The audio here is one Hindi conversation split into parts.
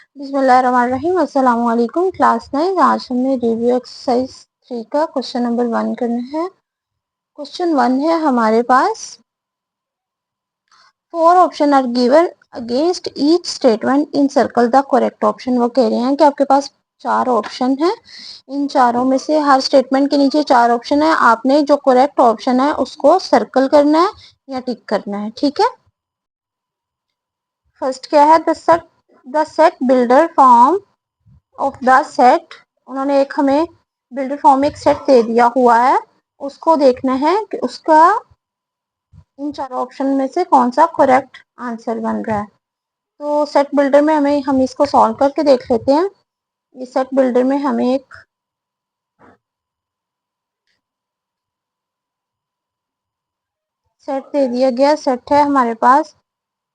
बिस्मिल्लाहिर्रहमानिर्रहीम। अस्सलाम वालेकुम क्लास 9। आज हमने रिव्यू एक्सरसाइज 3 का क्वेश्चन नंबर 1 करना है। क्वेश्चन 1 है हमारे पास, 4 option are given against each statement in circle the correct option. वो कह रहे हैं कि आपके पास 4 ऑप्शन है, इन चारों में से हर स्टेटमेंट के नीचे 4 ऑप्शन है, आपने जो करेक्ट ऑप्शन है उसको सर्कल करना है या टिक करना है। ठीक है, फर्स्ट क्या है, the set builder form of the set. उन्होंने एक हमें बिल्डर फॉर्म एक सेट दे दिया हुआ है, उसको देखना है कि उसका इन चारों ऑप्शन में से कौन सा करेक्ट आंसर बन रहा है। तो सेट बिल्डर में हम इसको सॉल्व करके देख लेते हैं। इस सेट बिल्डर में हमें एक सेट दे दिया गया। सेट है हमारे पास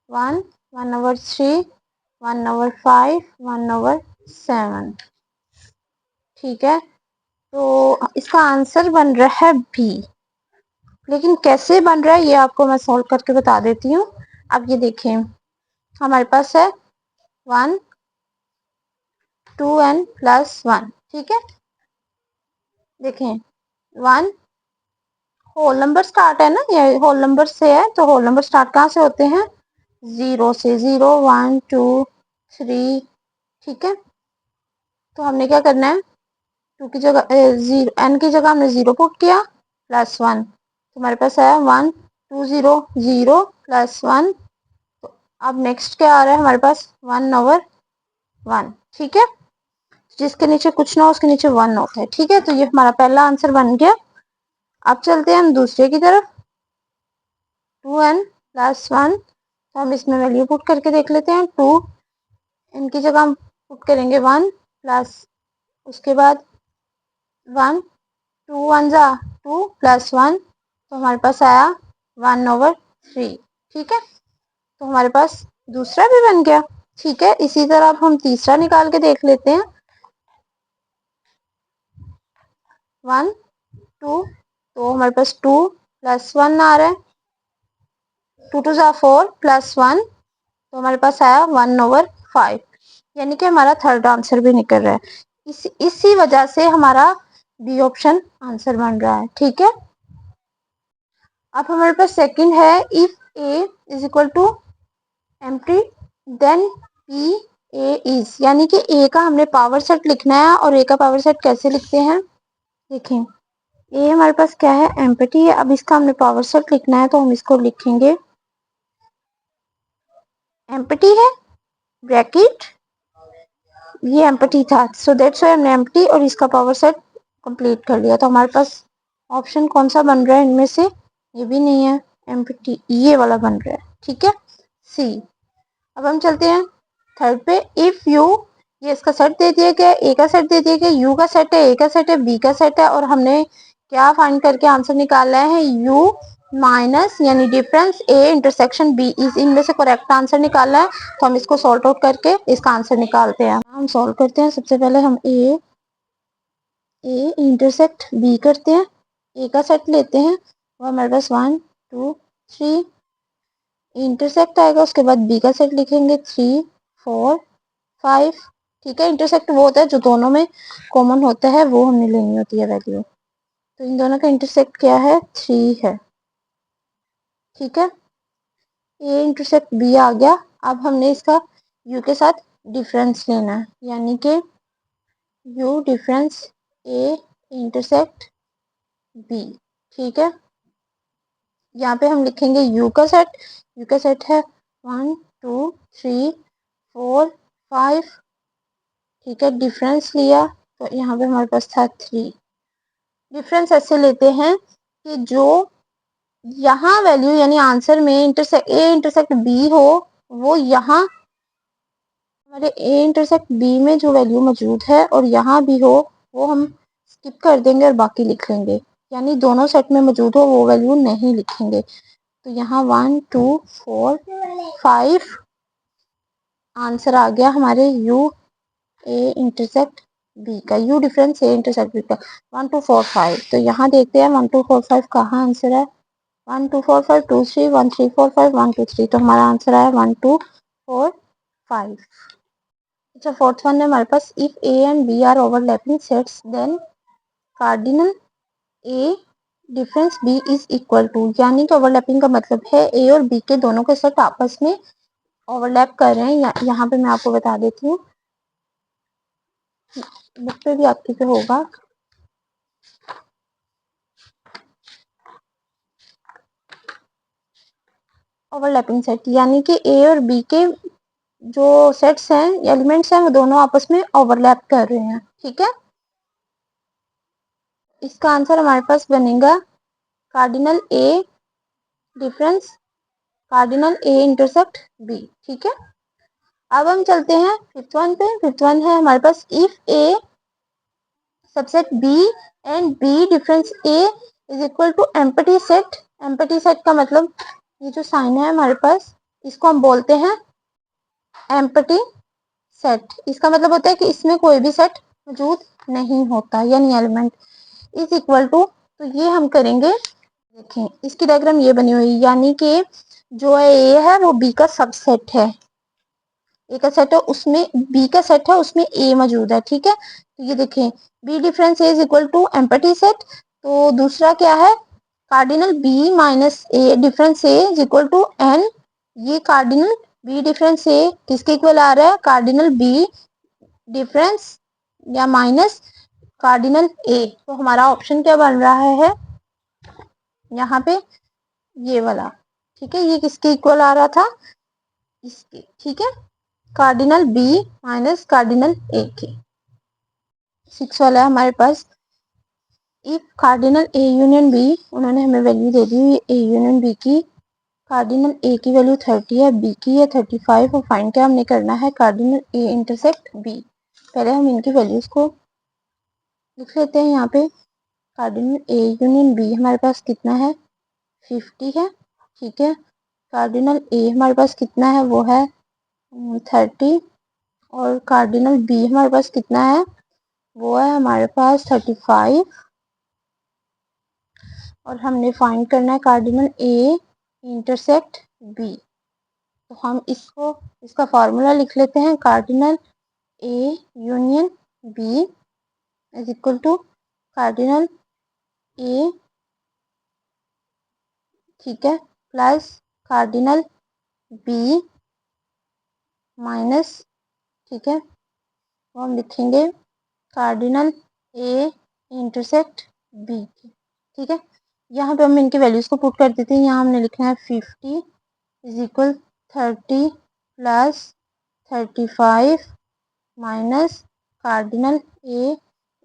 1, 1/3, 1/5, 1/7। ठीक है, तो इसका आंसर बन रहा है बी। लेकिन कैसे बन रहा है ये आपको मैं सॉल्व करके बता देती हूँ। अब ये देखें, हमारे पास है 1, 2n + 1। ठीक है, देखें 1 होल नंबर स्टार्ट है ना, ये होल नंबर से है, तो होल नंबर स्टार्ट कहाँ से होते हैं, 0 से। 0, 1, 2, 3। ठीक है, तो हमने क्या करना है, 2 की जगह n की जगह हमने 0 पुट किया +1, तो हमारे पास है 1, 2, 0, 0 +1। अब नेक्स्ट क्या आ रहा है हमारे पास, 1/1। ठीक है, जिसके नीचे कुछ ना हो उसके नीचे 1 होता है। ठीक है, तो ये हमारा पहला आंसर बन गया। अब चलते हैं हम दूसरे की तरफ, 2n + 1। तो हम इसमें वैल्यू पुट करके देख लेते हैं। 2 इनकी जगह हम पुट करेंगे 1 प्लस, उसके बाद 1, 2 1 जा 2 + 1, तो हमारे पास आया 1/3। ठीक है, तो हमारे पास दूसरा भी बन गया। ठीक है, इसी तरह अब हम तीसरा निकाल के देख लेते हैं। 1, 2, तो हमारे पास 2 + 1 आ रहा है, 2 2 जा 4 + 1, तो हमारे पास आया 1/5। यानी कि हमारा थर्ड आंसर भी निकल रहा है। इसी वजह से हमारा बी ऑप्शन आंसर बन रहा है। ठीक है, अब हमारे पास सेकंड है, if a = empty then p a is. यानी कि a का हमने पावर सेट लिखना है, और a का पावर सेट कैसे लिखते हैं, देखें a हमारे पास क्या है, एम्प्टी है। अब इसका हमने पावर सेट लिखना है, तो हम इसको लिखेंगे, एम्प्टी है ब्रैकेट, ये एम्प्टी था, सो दैट्स व्हाई हमने एम्प्टी और इसका पावर सेट कंप्लीट कर लिया। तो हमारे पास ऑप्शन कौन सा बन रहा है इनमें से, ये भी नहीं है, एम्प्टी ये वाला बन रहा है। ठीक है, सी। अब हम चलते हैं थर्ड पे, इफ यू, ये इसका सेट दे दिया गया, ए का सेट दे दिया गया, यू का सेट है, ए का सेट है, बी का सेट है, और हमने क्या फाइंड करके आंसर निकाला है, यू माइनस यानी difference A intersection B is, इनमें से करेक्ट आंसर निकालना है। तो हम इसको सॉल्ट आउट करके इसका आंसर निकालते हैं। हम सॉल्व करते हैं। सबसे पहले हम ए इंटरसेक्ट बी करते हैं, ए का सेट लेते हैं, वो हमारे पास 1 2 3 इंटरसेक्ट आएगा, उसके बाद बी का सेट लिखेंगे 3 4 5। ठीक है, इंटरसेक्ट वो होता है जो दोनों में कॉमन होता है, वो हमने लेनी होती है वैल्यू। तो इन दोनों का इंटरसेक्ट क्या है, 3 है। ठीक है, ए इंटरसेक्ट बी आ गया। अब हमने इसका यू के साथ डिफरेंस लेना है, यानी कि U difference A intersect B. ठीक है, यहाँ पे हम लिखेंगे यू का सेट, यू का सेट है 1 2 3 4 5। ठीक है, डिफरेंस लिया तो यहाँ पे हमारे पास था 3। डिफरेंस ऐसे लेते हैं कि जो यहाँ वैल्यू यानी आंसर में इंटरसेक्ट ए इंटरसेक्ट बी हो, वो यहाँ हमारे ए इंटरसेक्ट बी में जो वैल्यू मौजूद है और यहाँ भी हो, वो हम स्किप कर देंगे और बाकी लिख लेंगे। यानी दोनों सेट में मौजूद हो वो वैल्यू नहीं लिखेंगे। तो यहाँ 1 2 4 5 आंसर आ गया हमारे यू ए इंटरसेक्ट बी का, U difference A intersect B का 1 2 4 5। तो यहाँ देखते हैं 1 2 4 5 कहाँ आंसर है, 1 2 4 5 2 3 1 3 4 5 1 2 3। तो हमारा आंसर आया 1 2 4 5। अच्छा, फोर्थ वन है हमारे पास, if A and B are overlapping sets then cardinal A difference B is equal to, यानी कि ओवरलैपिंग का मतलब है ए और बी के दोनों के सेट आपस में ओवरलैप कर रहे हैं। यहाँ पे मैं आपको बता देती हूँ, बुक पे भी आपके पे होगा। ओवरलैपिंग सेट यानी कि ए और बी के जो सेट्स हैं, एलिमेंट्स हैं, वो दोनों आपस में ओवरलैप कर रहे हैं। ठीक है, इसका आंसर हमारे पास बनेगा cardinal A difference cardinal A intersect B. ठीक है, अब हम चलते हैं फिफ्थ वन पे। फिफ्थ वन है हमारे पास, if A subset B and B difference A is equal to empty set. Empty set का मतलब ये जो साइन है हमारे पास, इसको हम बोलते हैं एम्पटी सेट। इसका मतलब होता है कि इसमें कोई भी सेट मौजूद नहीं होता, यानी एलिमेंट इज इक्वल टू। तो ये हम करेंगे, देखें इसकी डायग्राम ये बनी हुई, यानी कि जो ए है वो बी का सबसेट है। ए का सेट है उसमें बी का सेट है, उसमें ए मौजूद है। ठीक है, तो ये देखें B difference A is equal to empty set. तो दूसरा क्या है, cardinal B minus A difference A is equal to N. ये कार्डिनल बी डिफरेंस ए किसके इक्वल आ रहा है, कार्डिनल बी डिफरेंस या माइनस कार्डिनल ए। तो हमारा ऑप्शन क्या बन रहा है यहाँ पे, ये वाला। ठीक है, ये किसके इक्वल आ रहा था, इसके। ठीक है, cardinal B minus cardinal A के। सिक्स वाला है हमारे पास, if cardinal A union B, उन्होंने हमें वैल्यू दे दी हुई ए यूनियन बी की। कार्डिनल ए की वैल्यू 30 है, बी की है 35, और फाइंड क्या हमने करना है, कार्डिनल ए इंटरसेक्ट बी। पहले हम इनकी वैल्यूज को लिख लेते हैं यहाँ पे। कार्डिनल ए यूनियन बी हमारे पास कितना है, 50 है। ठीक है, कार्डिनल ए हमारे पास कितना है, वो है 30, और कार्डिनल बी हमारे पास कितना है, वो है हमारे पास 35, और हमने फाइंड करना है कार्डिनल ए इंटरसेक्ट बी। तो हम इसका फॉर्मूला लिख लेते हैं, cardinal A union B is equal to cardinal A, ठीक है, प्लस कार्डिनल बी माइनस, ठीक है, वो हम लिखेंगे कार्डिनल ए इंटरसेक्ट बी। ठीक है, यहाँ पे हम इनकी वैल्यूज को पुट कर देते हैं। यहाँ हमने लिखना है 50 is equal 30 plus 35 minus cardinal A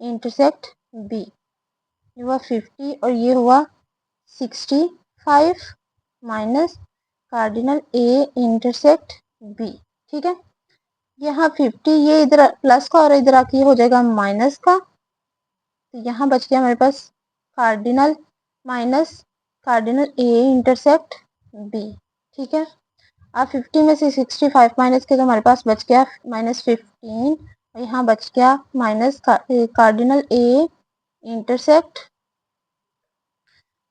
intersect B. ये हुआ 50 और ये हुआ 65 minus cardinal A intersect B. ठीक है, यहाँ 50 ये इधर प्लस का और इधर आके हो जाएगा माइनस का। तो यहाँ बच गया हमारे पास cardinal minus cardinal A intersect B. ठीक है, अब 50 में से 65 माइनस के तो हमारे पास बच गया -15, और यहाँ बच गया minus cardinal A intersect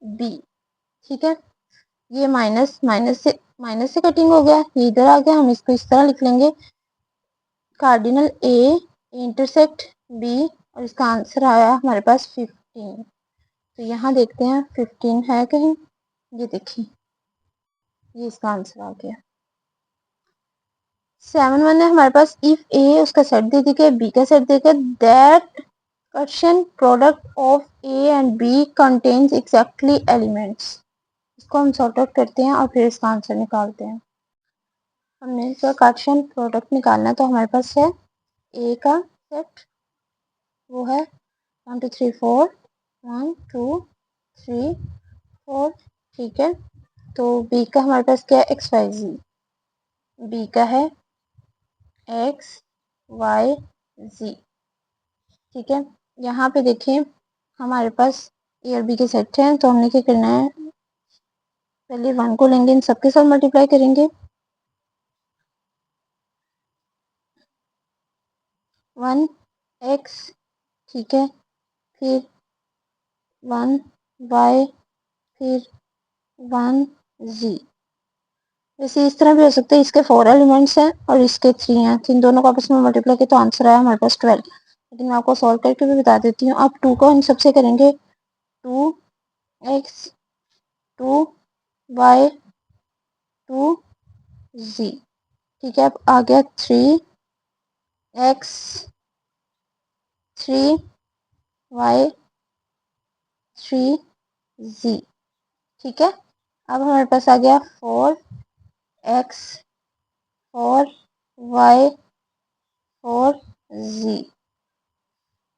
B. ठीक है, ये माइनस से कटिंग हो गया, ये इधर आ गया, हम इसको इस तरह लिख लेंगे कार्डिनल ए इंटरसेक्ट बी, और इसका आंसर आया हमारे पास 15। तो यहाँ देखते हैं 15 है कहीं, ये देखिए ये इसका आंसर आ गया। 7 1 है हमारे पास, इफ ए उसका सेट दे देगा, बी का सेट देगा, that question product of A and B contains exactly elements. इसको हम सॉर्ट आउट करते हैं और फिर इसका आंसर निकालते हैं। हमने इसका क्वेश्चन प्रोडक्ट निकालना है, तो हमारे पास है ए का सेट, वो है 1 2 3 4, 1 2 3 4। ठीक है, तो बी का हमारे पास क्या है, एक्स वाई जी, बी का है एक्स वाई जी। ठीक है, यहाँ पे देखें हमारे पास ए और बी के सेट हैं, तो हमने क्या करना है, पहले 1 को लेंगे, इन सबके साथ मल्टीप्लाई करेंगे, 1 एक्स, ठीक है, फिर 1 वाई, फिर 1 जी। वैसे इस तरह भी हो सकता है, इसके 4 एलिमेंट्स हैं और इसके 3 हैं, तो इन दोनों को आपस में मल्टीप्लाई किया तो आंसर आया हमारे पास 12। लेकिन मैं आपको सॉल्व करके भी बता देती हूँ। अब 2 को हम सबसे करेंगे 2x 2y 2z। ठीक है, अब आ गया 3x 3y 3z। ठीक है, अब हमारे पास आ गया 4x 4y 4z।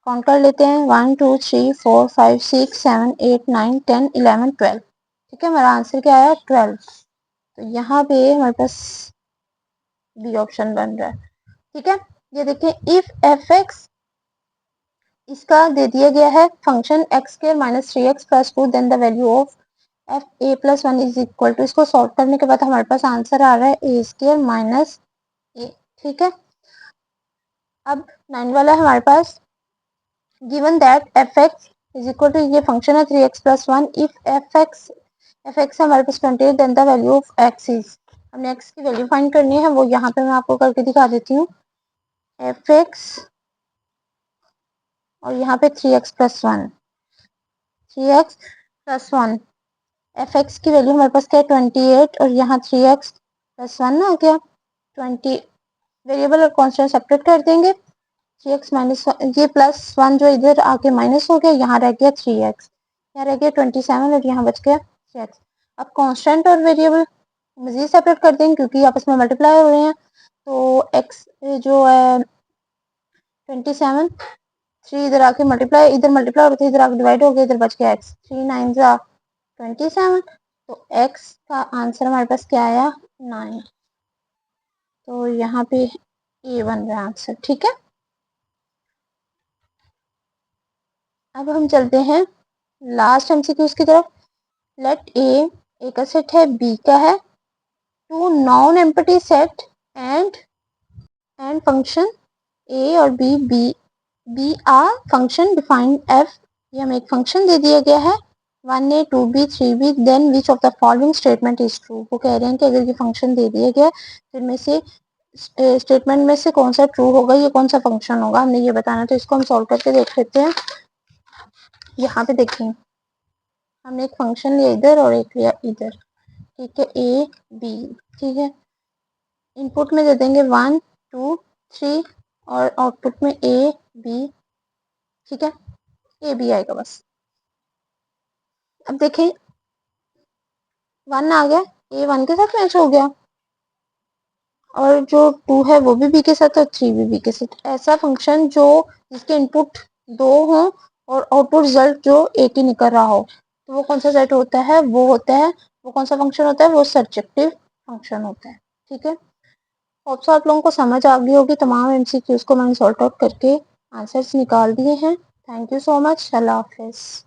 काउंट कर लेते हैं 1 2 3 4 5 6 7 8 9 10 11 12। ठीक है, हमारा आंसर क्या आया 12। तो यहाँ पे हमारे पास बी ऑप्शन बन रहा है। ठीक है, ये देखिए इफ एफ एक्स इसका दे दिया गया है function x square minus 3x plus 2 then the value of f A plus 1 is equal to, इसको सॉल्व करने के बाद हमारे पास आंसर आ रहा है ए स्क्वायर माइनस ए। ठीक है, अब 9 वाला हमारे पास given that f x is equal to, ये फंक्शन है 3x plus 1, if f x हमारे पास 28 then the value of x is, हमने एक्स की वैल्यू फाइंड करनी है, वो यहाँ पे मैं आपको करके दिखा देती हूँ। एफ एक्स और यहाँ पे 3x plus 1 3x plus 1, F x की वैल्यू हमारे पास क्या है 28 और यहाँ 3x प्लस 1 आ गया 20। वेरिएबल और कांस्टेंट सेपरेट कर देंगे, 3x माइनस ये प्लस 1 जो इधर आके माइनस हो गया, यहाँ रह गया 3x, यहाँ रह गया 27 और यहाँ बच गया 3x। अब कांस्टेंट और वेरिएबल मजीद सेपरेट कर देंगे क्योंकि आपस में मल्टीप्लाई हो रहे हैं, तो x जो है 27, 3 इधर आके मल्टीप्लाई इधर मल्टीप्लाई होते इधर आके डिवाइड हो गया, इधर बच गया x, 3 9 जा 27, तो x का आंसर हमारे पास क्या आया 9। तो यहाँ पे ए बन रहा है आंसर। ठीक है, अब हम चलते हैं लास्ट एमसीक्यूज की तरफ। लेट ए का सेट है, बी का है, two non empty set and function A और B are function defined f. ये हमें एक फंक्शन दे दिया गया है 1a 2b 3b, then which of the following statement is true. वो कह रहे हैं कि अगर ये फंक्शन दे दिया गया तो इनमें से स्टेटमेंट में से कौन सा ट्रू होगा, ये कौन सा फंक्शन होगा, हमने ये बताना। तो इसको हम सॉल्व करके देख लेते हैं। यहाँ पे देखें, हमने एक फंक्शन लिया इधर और एक लिया इधर। ठीक है, ए बी। ठीक है, इनपुट में दे देंगे 1 2 3 और आउटपुट में ए बी। ठीक है, ए बी आएगा बस। अब देखें 1 आ गया, ए 1 के साथ मैच हो गया और जो 2 है वो भी बी के साथ और 3 भी बी के साथ। ऐसा फंक्शन जो जिसके इनपुट 2 हो और आउटपुट रिजल्ट जो एक ही निकल रहा हो, तो वो कौन सा सेट होता है, वो होता है, वो कौन सा फंक्शन होता है, वो सर्जेक्टिव फंक्शन होता है। ठीक है, होप सो आप लोगों को समझ आ गई होगी। तमाम एमसीक्यूज को मैंने सॉल्व आउट करके आंसर्स निकाल दिए हैं। Thank you so much. Allah Hafiz.